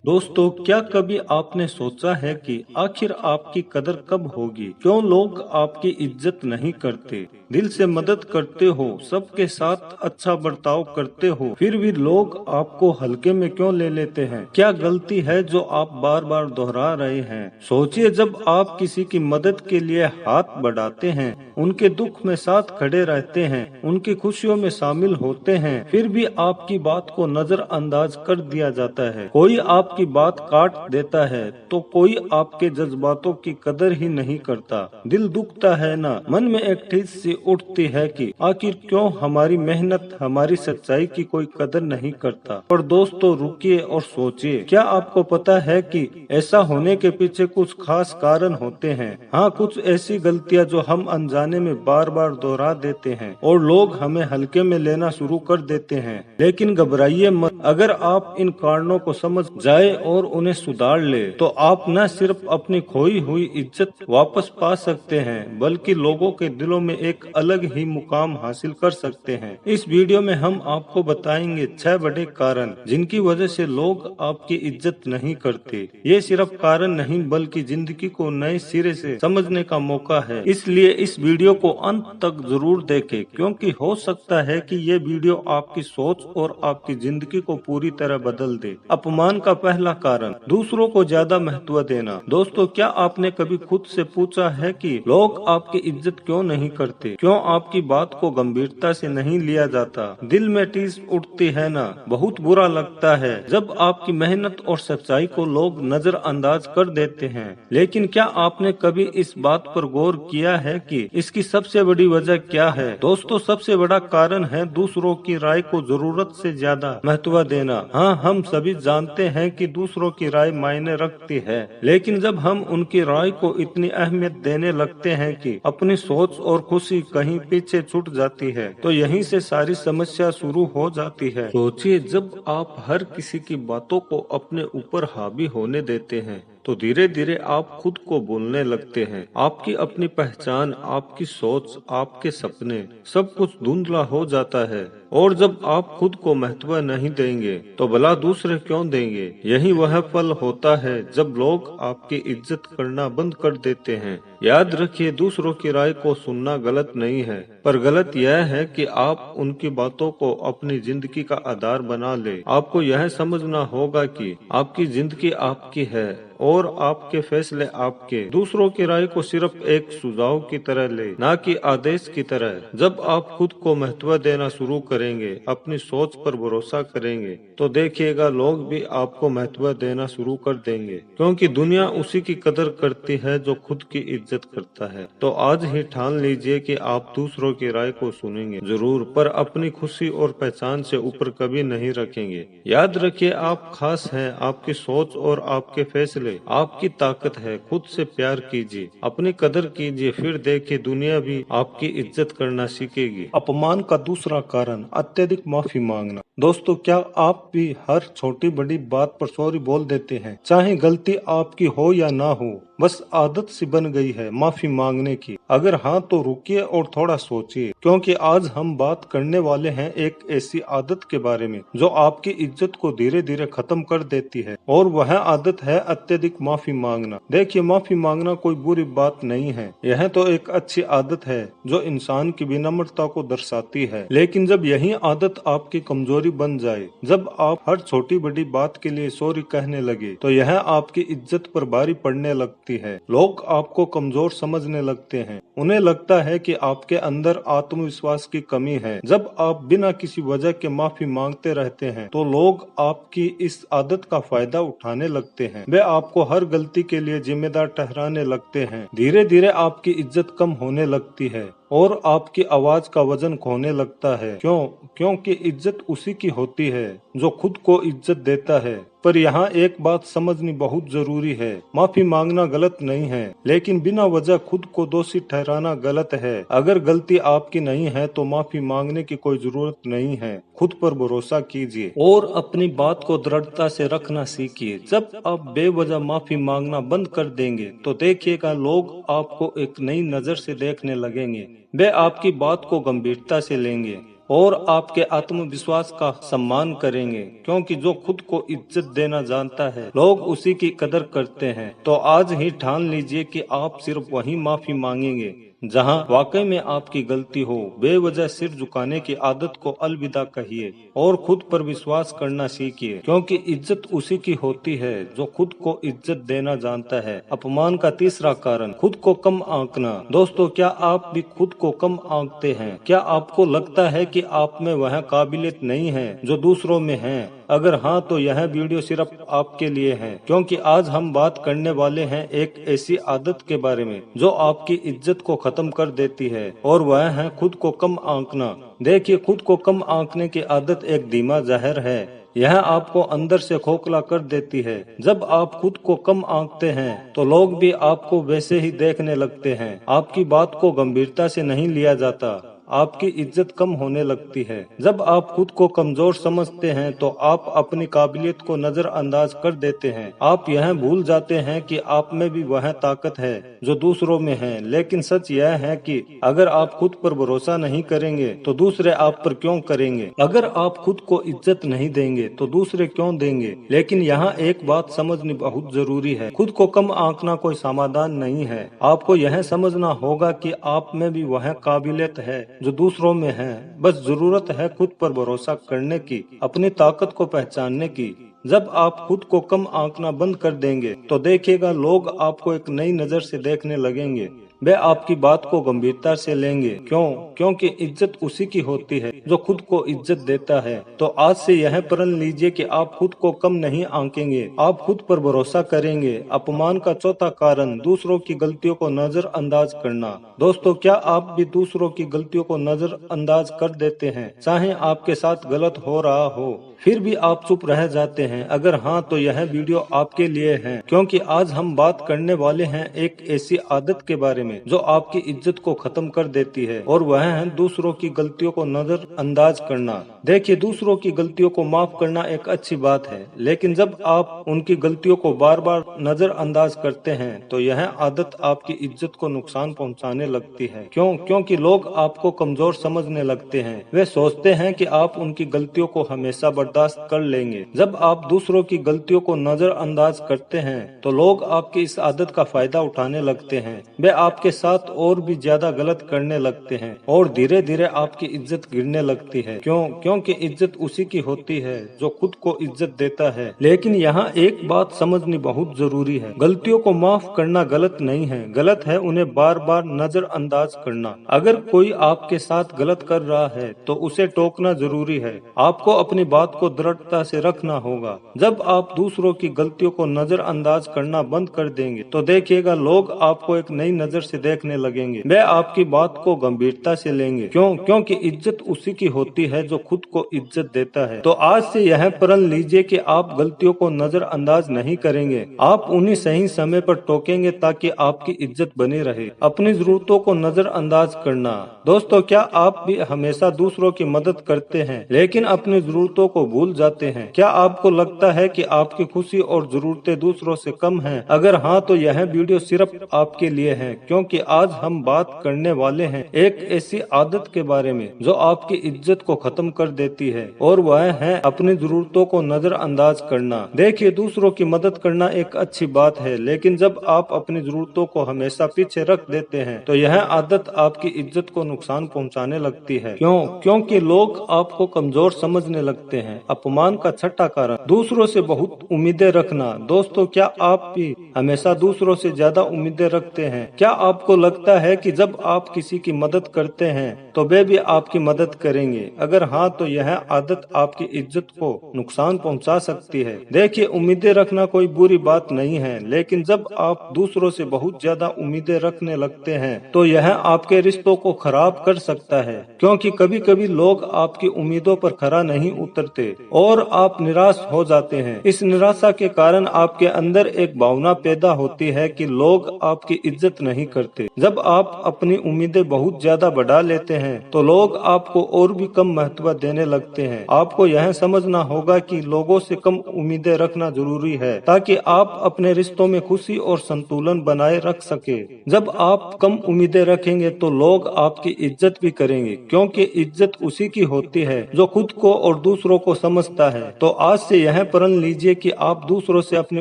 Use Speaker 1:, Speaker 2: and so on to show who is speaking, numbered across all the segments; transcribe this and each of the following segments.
Speaker 1: दोस्तों, क्या कभी आपने सोचा है कि आखिर आपकी कदर कब होगी? क्यों लोग आपकी इज्जत नहीं करते? दिल से मदद करते हो, सबके साथ अच्छा बर्ताव करते हो, फिर भी लोग आपको हल्के में क्यों ले लेते हैं? क्या गलती है जो आप बार बार दोहरा रहे हैं? सोचिए, जब आप किसी की मदद के लिए हाथ बढ़ाते हैं, उनके दुख में साथ खड़े रहते हैं, उनकी खुशियों में शामिल होते हैं, फिर भी आपकी बात को नजरअंदाज कर दिया जाता है। कोई आपकी बात काट देता है तो कोई आपके जज्बातों की कदर ही नहीं करता। दिल दुखता है ना, मन में एक ठेस सी उठती है कि आखिर क्यों हमारी मेहनत, हमारी सच्चाई की कोई कदर नहीं करता। पर दोस्तों, रुकिए और सोचिए, क्या आपको पता है कि ऐसा होने के पीछे कुछ खास कारण होते हैं? हाँ, कुछ ऐसी गलतियां जो हम अनजाने में बार बार दोहरा देते हैं और लोग हमें हल्के में लेना शुरू कर देते हैं। लेकिन घबराइए मत, अगर आप इन कारणों को समझ जाए और उन्हें सुधार ले, तो आप न सिर्फ अपनी खोई हुई इज्जत वापस पा सकते हैं, बल्कि लोगों के दिलों में एक अलग ही मुकाम हासिल कर सकते हैं। इस वीडियो में हम आपको बताएंगे 6 बड़े कारण जिनकी वजह से लोग आपकी इज्जत नहीं करते। ये सिर्फ कारण नहीं, बल्कि जिंदगी को नए सिरे से समझने का मौका है। इसलिए इस वीडियो को अंत तक जरूर देखें, क्योंकि हो सकता है कि ये वीडियो आपकी सोच और आपकी जिंदगी को पूरी तरह बदल दे। अपमान का पहला कारण, दूसरों को ज्यादा महत्व देना। दोस्तों, क्या आपने कभी खुद से पूछा है कि लोग आपकी इज्जत क्यों नहीं करते? क्यों आपकी बात को गंभीरता से नहीं लिया जाता? दिल में टीस उठती है ना, बहुत बुरा लगता है जब आपकी मेहनत और सच्चाई को लोग नजरअंदाज कर देते हैं। लेकिन क्या आपने कभी इस बात पर गौर किया है कि इसकी सबसे बड़ी वजह क्या है? दोस्तों, सबसे बड़ा कारण है दूसरों की राय को जरूरत से ज्यादा महत्व देना। हाँ, हम सभी जानते हैं कि दूसरों की राय मायने रखती है, लेकिन जब हम उनकी राय को इतनी अहमियत देने लगते हैं कि अपनी सोच और खुशी कहीं पीछे छूट जाती है, तो यहीं से सारी समस्या शुरू हो जाती है। सोचिए, जब आप हर किसी की बातों को अपने ऊपर हावी होने देते हैं, तो धीरे धीरे आप खुद को भूलने लगते हैं। आपकी अपनी पहचान, आपकी सोच, आपके सपने, सब कुछ धुंधला हो जाता है। और जब आप खुद को महत्व नहीं देंगे, तो भला दूसरे क्यों देंगे? यही वह पल होता है जब लोग आपकी इज्जत करना बंद कर देते हैं। याद रखिए, दूसरों की राय को सुनना गलत नहीं है, पर गलत यह है कि आप उनकी बातों को अपनी जिंदगी का आधार बना ले। आपको यह समझना होगा कि आपकी जिंदगी आपकी है और आपके फैसले आपके। दूसरों की राय को सिर्फ एक सुझाव की तरह ले, ना कि आदेश की तरह। जब आप खुद को महत्व देना शुरू करेंगे, अपनी सोच पर भरोसा करेंगे, तो देखिएगा लोग भी आपको महत्व देना शुरू कर देंगे, क्योंकि दुनिया उसी की कदर करती है जो खुद की इज्जत करता है। तो आज ही ठान लीजिए कि आप दूसरों की राय को सुनेंगे जरूर, पर अपनी खुशी और पहचान से ऊपर कभी नहीं रखेंगे। याद रखिए, आप खास हैं, आपकी सोच और आपके फैसले आपकी ताकत है। खुद से प्यार कीजिए, अपनी कदर कीजिए, फिर देखिए दुनिया भी आपकी इज्जत करना सीखेगी। अपमान का दूसरा कारण, अत्यधिक माफी मांगना। दोस्तों, क्या आप भी हर छोटी बड़ी बात पर सॉरी बोल देते हैं, चाहे गलती आपकी हो या ना हो? बस आदत सी बन गई है माफी मांगने की। अगर हाँ, तो रुकिए और थोड़ा सोचिए, क्योंकि आज हम बात करने वाले हैं एक ऐसी आदत के बारे में जो आपकी इज्जत को धीरे धीरे खत्म कर देती है, और वह आदत है अत्यधिक माफी मांगना। देखिए, माफी मांगना कोई बुरी बात नहीं है, यह तो एक अच्छी आदत है जो इंसान की विनम्रता को दर्शाती है। लेकिन जब यही आदत आपकी कमजोरी बन जाए, जब आप हर छोटी बड़ी बात के लिए सॉरी कहने लगे, तो यह आपकी इज्जत पर भारी पड़ने लगती है। लोग आपको कमजोर समझने लगते हैं, उन्हें लगता है कि आपके अंदर आत्मविश्वास की कमी है। जब आप बिना किसी वजह के माफी मांगते रहते हैं, तो लोग आपकी इस आदत का फायदा उठाने लगते हैं। वे आपको हर गलती के लिए जिम्मेदार ठहराने लगते हैं। धीरे धीरे आपकी इज्जत कम होने लगती है और आपकी आवाज का वजन खोने लगता है। क्योंकि इज्जत उसी की होती है जो खुद को इज्जत देता है। पर यहाँ एक बात समझनी बहुत जरूरी है, माफी मांगना गलत नहीं है, लेकिन बिना वजह खुद को दोषी ठहराना गलत है। अगर गलती आपकी नहीं है तो माफी मांगने की कोई जरूरत नहीं है। खुद पर भरोसा कीजिए और अपनी बात को दृढ़ता से रखना सीखिए। जब आप बेवजह माफी मांगना बंद कर देंगे, तो देखिएगा लोग आपको एक नई नजर से देखने लगेंगे। वे आपकी बात को गंभीरता से लेंगे और आपके आत्मविश्वास का सम्मान करेंगे, क्योंकि जो खुद को इज्जत देना जानता है लोग उसी की कदर करते हैं। तो आज ही ठान लीजिए कि आप सिर्फ वही माफी मांगेंगे जहां वाकई में आपकी गलती हो। बेवजह सिर झुकाने की आदत को अलविदा कहिए और खुद पर विश्वास करना सीखिए, क्योंकि इज्जत उसी की होती है जो खुद को इज्जत देना जानता है। अपमान का तीसरा कारण, खुद को कम आंकना। दोस्तों, क्या आप भी खुद को कम आंकते हैं? क्या आपको लगता है कि आप में वह काबिलियत नहीं है जो दूसरों में है? अगर हाँ, तो यह वीडियो सिर्फ आपके लिए है, क्योंकि आज हम बात करने वाले हैं एक ऐसी आदत के बारे में जो आपकी इज्जत को खत्म कर देती है, और वह है खुद को कम आंकना। देखिए, खुद को कम आंकने की आदत एक धीमा जहर है। यह आपको अंदर से खोखला कर देती है। जब आप खुद को कम आंकते हैं तो लोग भी आपको वैसे ही देखने लगते हैं। आपकी बात को गंभीरता से नहीं लिया जाता, आपकी इज्जत कम होने लगती है। जब आप खुद को कमजोर समझते हैं तो आप अपनी काबिलियत को नजरअंदाज कर देते हैं। आप यह भूल जाते हैं कि आप में भी वह ताकत है जो दूसरों में है। लेकिन सच यह है कि अगर आप खुद पर भरोसा नहीं करेंगे तो दूसरे आप पर क्यों करेंगे? अगर आप खुद को इज्जत नहीं देंगे तो दूसरे क्यों देंगे? लेकिन यहाँ एक बात समझनी बहुत जरूरी है, खुद को कम आंकना कोई समाधान नहीं है। आपको यह समझना होगा कि आप में भी वह काबिलियत है जो दूसरों में है। बस जरूरत है खुद पर भरोसा करने की, अपनी ताकत को पहचानने की। जब आप खुद को कम आंकना बंद कर देंगे तो देखिएगा लोग आपको एक नई नजर से देखने लगेंगे। वे आपकी बात को गंभीरता से लेंगे। क्यों? क्योंकि इज्जत उसी की होती है जो खुद को इज्जत देता है। तो आज से यह प्रण लीजिए कि आप खुद को कम नहीं आंकेंगे, आप खुद पर भरोसा करेंगे। अपमान का चौथा कारण, दूसरों की गलतियों को नजरअंदाज करना। दोस्तों, क्या आप भी दूसरों की गलतियों को नजरअंदाज कर देते हैं? चाहे आपके साथ गलत हो रहा हो फिर भी आप चुप रह जाते हैं? अगर हाँ, तो यह वीडियो आपके लिए है, क्योंकि आज हम बात करने वाले हैं एक ऐसी आदत के बारे में जो आपकी इज्जत को खत्म कर देती है, और वह है दूसरों की गलतियों को नजरअंदाज करना। देखिए, दूसरों की गलतियों को माफ करना एक अच्छी बात है, लेकिन जब आप उनकी गलतियों को बार बार नजरअंदाज करते हैं तो यह आदत आपकी इज्जत को नुकसान पहुंचाने लगती है। क्यों? क्योंकि लोग आपको कमजोर समझने लगते हैं। वे सोचते हैं कि आप उनकी गलतियों को हमेशा बर्दाश्त कर लेंगे। जब आप दूसरों की गलतियों को नजरअंदाज करते हैं तो लोग आपकी इस आदत का फायदा उठाने लगते हैं। वे आपके साथ और भी ज्यादा गलत करने लगते हैं और धीरे धीरे आपकी इज्जत गिरने लगती है। क्यों? क्योंकि इज्जत उसी की होती है जो खुद को इज्जत देता है। लेकिन यहाँ एक बात समझनी बहुत जरूरी है, गलतियों को माफ करना गलत नहीं है, गलत है उन्हें बार बार नजरअंदाज करना। अगर कोई आपके साथ गलत कर रहा है तो उसे टोकना जरूरी है। आपको अपनी बात को दृढ़ता से रखना होगा। जब आप दूसरों की गलतियों को नजरअंदाज करना बंद कर देंगे तो देखिएगा लोग आपको एक नई नजर से देखने लगेंगे। वे आपकी बात को गंभीरता से लेंगे। क्यों? क्योंकि इज्जत उसी की होती है जो खुद को इज्जत देता है। तो आज से यह प्रण लीजिए कि आप गलतियों को नजरअंदाज नहीं करेंगे, आप उन्हें सही समय पर टोकेंगे ताकि आपकी इज्जत बनी रहे। अपनी जरूरतों को नजरअंदाज करना। दोस्तों, क्या आप भी हमेशा दूसरों की मदद करते हैं लेकिन अपनी जरूरतों को भूल जाते हैं? क्या आपको लगता है कि आपकी खुशी और जरूरतें दूसरों से कम हैं? अगर हाँ, तो यह वीडियो सिर्फ आपके लिए है, क्योंकि आज हम बात करने वाले हैं एक ऐसी आदत के बारे में जो आपकी इज्जत को खत्म कर देती है, और वह है अपनी जरूरतों को नजरअंदाज करना। देखिए, दूसरों की मदद करना एक अच्छी बात है, लेकिन जब आप अपनी जरूरतों को हमेशा पीछे रख देते हैं तो यह आदत आपकी इज्जत को नुकसान पहुंचाने लगती है। क्यों? क्योंकि लोग आपको कमजोर समझने लगते हैं। अपमान का छठा कारण, दूसरों से बहुत उम्मीदें रखना। दोस्तों, क्या आप भी हमेशा दूसरों से ज्यादा उम्मीदें रखते हैं? क्या आपको लगता है कि जब आप किसी की मदद करते हैं तो वे भी आपकी मदद करेंगे? अगर हाँ, तो यह आदत आपकी इज्जत को नुकसान पहुंचा सकती है। देखिए, उम्मीदें रखना कोई बुरी बात नहीं है, लेकिन जब आप दूसरों से बहुत ज्यादा उम्मीदें रखने लगते हैं तो यह आपके रिश्तों को खराब कर सकता है, क्योंकि कभी कभी लोग आपकी उम्मीदों पर खरा नहीं उतरते। और आप निराश हो जाते हैं। इस निराशा के कारण आपके अंदर एक भावना पैदा होती है कि लोग आपकी इज्जत नहीं करते। जब आप अपनी उम्मीदें बहुत ज्यादा बढ़ा लेते हैं तो लोग आपको और भी कम महत्व देने लगते हैं। आपको यह समझना होगा कि लोगों से कम उम्मीदें रखना जरूरी है ताकि आप अपने रिश्तों में खुशी और संतुलन बनाए रख सके। जब आप कम उम्मीदें रखेंगे तो लोग आपकी इज्जत भी करेंगे, क्योंकि इज्जत उसी की होती है जो खुद को और दूसरों को समझता है। तो आज से यह प्रण लीजिए कि आप दूसरों से अपनी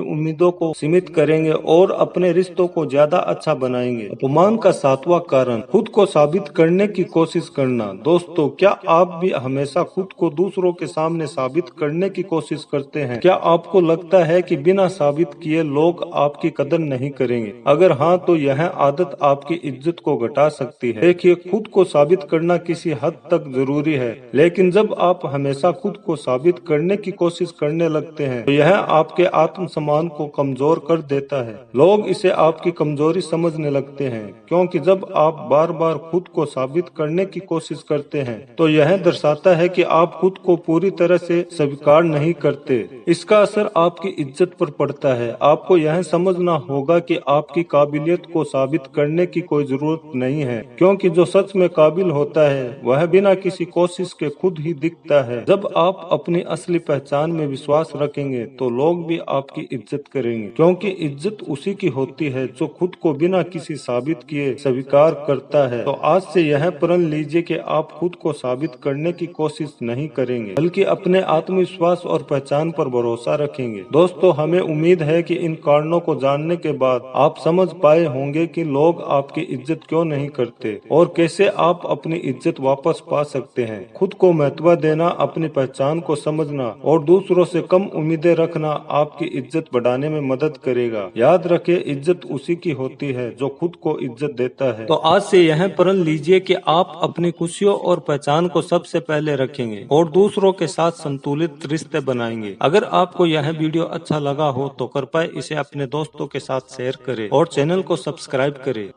Speaker 1: उम्मीदों को सीमित करेंगे और अपने रिश्तों को ज्यादा अच्छा बनाएंगे। अपमान का 7वां कारण, खुद को साबित करने की कोशिश करना। दोस्तों, क्या आप भी हमेशा खुद को दूसरों के सामने साबित करने की कोशिश करते हैं? क्या आपको लगता है कि बिना साबित किए लोग आपकी कदर नहीं करेंगे? अगर हाँ, तो यह आदत आपकी इज्जत को घटा सकती है। देखिए, खुद को साबित करना किसी हद तक जरूरी है, लेकिन जब आप हमेशा खुद को साबित करने की कोशिश करने लगते हैं तो यह आपके आत्मसम्मान को कमजोर कर देता है। लोग इसे आपकी कमजोरी समझने लगते हैं, क्योंकि जब आप बार बार खुद को साबित करने की कोशिश करते हैं तो यह दर्शाता है कि आप खुद को पूरी तरह से स्वीकार नहीं करते। इसका असर आपकी इज्जत पर पड़ता है। आपको यह समझना होगा कि आपकी काबिलियत को साबित करने की कोई जरूरत नहीं है, क्योंकि जो सच में काबिल होता है वह बिना किसी कोशिश के खुद ही दिखता है। जब आप अपनी असली पहचान में विश्वास रखेंगे तो लोग भी आपकी इज्जत करेंगे, क्योंकि इज्जत उसी की होती है जो खुद को बिना किसी साबित किए स्वीकार करता है। तो आज से यह प्रण लीजिए कि आप खुद को साबित करने की कोशिश नहीं करेंगे, बल्कि अपने आत्मविश्वास और पहचान पर भरोसा रखेंगे। दोस्तों, हमें उम्मीद है कि इन कारणों को जानने के बाद आप समझ पाए होंगे कि लोग आपकी इज्जत क्यों नहीं करते और कैसे आप अपनी इज्जत वापस पा सकते हैं। खुद को महत्व देना, अपनी पहचान को समझना और दूसरों से कम उम्मीदें रखना आपकी इज्जत बढ़ाने में मदद करेगा। याद रखें, इज्जत उसी की होती है जो खुद को इज्जत देता है। तो आज से यह प्रण लीजिए कि आप अपनी खुशियों और पहचान को सबसे पहले रखेंगे और दूसरों के साथ संतुलित रिश्ते बनाएंगे। अगर आपको यह वीडियो अच्छा लगा हो तो कृपया इसे अपने दोस्तों के साथ शेयर करें और चैनल को सब्सक्राइब करें।